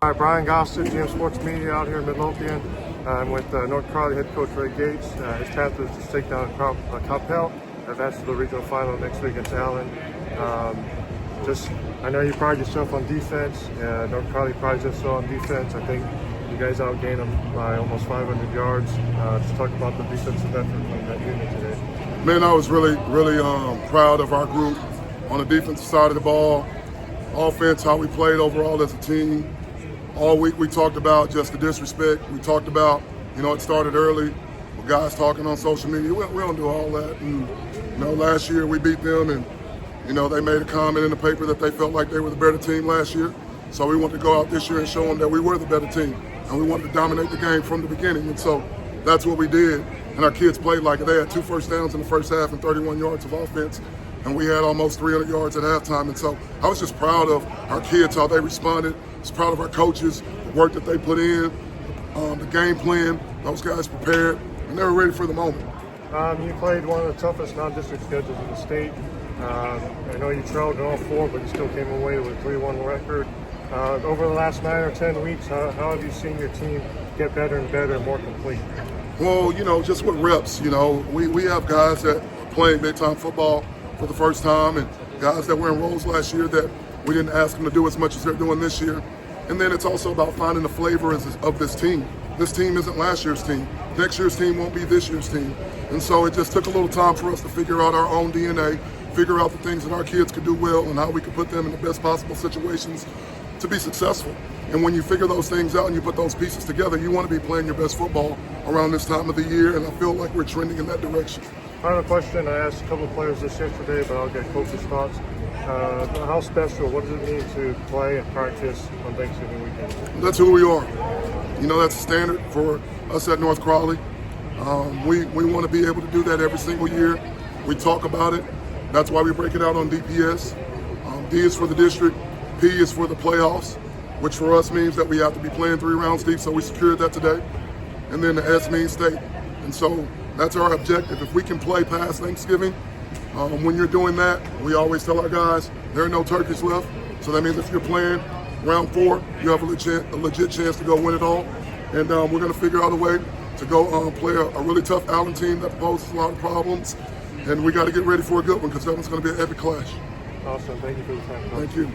Hi, Brian Gossett, GM Sports Media out here in Midlothian. I'm with North Crowley head coach Ray Gates. His task is to take down Coppell, advance to the regional final next week against Allen. I know you pride yourself on defense. North Crowley prides themselves on defense. I think you guys outgained them by almost 500 yards. Just talk about the defensive effort from that unit today. Man, I was really proud of our group on the defensive side of the ball. Offense, how we played overall as a team. All week we talked about just the disrespect. We talked about, it started early with guys talking on social media. We don't do all that. And, last year we beat them and, they made a comment in the paper that they felt like they were the better team last year. So we wanted to go out this year and show them that we were the better team. And we wanted to dominate the game from the beginning. And so that's what we did. And our kids played like it. They had 2 first downs in the first half and 31 yards of offense. And we had almost 300 yards at halftime. And so I was just proud of our kids, how they responded. I was proud of our coaches, the work that they put in, the game plan. Those guys prepared, and they were ready for the moment. You played one of the toughest non-district schedules in the state. I know you trailed in all 4, but you still came away with a 3-1 record. Over the last 9 or 10 weeks, how have you seen your team get better and better and more complete? Well, just with reps, we have guys that are playing big-time football for the first time, and guys that were in roles last year that we didn't ask them to do as much as they're doing this year. And then it's also about finding the flavor of this team. This team isn't last year's team. Next year's team won't be this year's team. And so it just took a little time for us to figure out our own DNA, figure out the things that our kids could do well and how we could put them in the best possible situations to be successful. And when you figure those things out and you put those pieces together, you want to be playing your best football around this time of the year, and I feel like we're trending in that direction. Final question. I asked a couple of players this yesterday, but I'll get coach's thoughts. How special, what does it mean to play and practice on Thanksgiving weekend? That's who we are. That's a standard for us at North Crowley. We want to be able to do that every single year. We talk about it. That's why we break it out on DPS. D is for the district, P is for the playoffs, which for us means that we have to be playing 3 rounds deep, so we secured that today. And then the S means state. And so that's our objective. If we can play past Thanksgiving, when you're doing that, we always tell our guys, there are no turkeys left. So that means if you're playing round 4, you have a legit chance to go win it all. And we're going to figure out a way to go play a really tough Allen team that poses a lot of problems. And we got to get ready for a good one because that one's going to be an epic clash. Awesome. Thank you for the time. Thank you.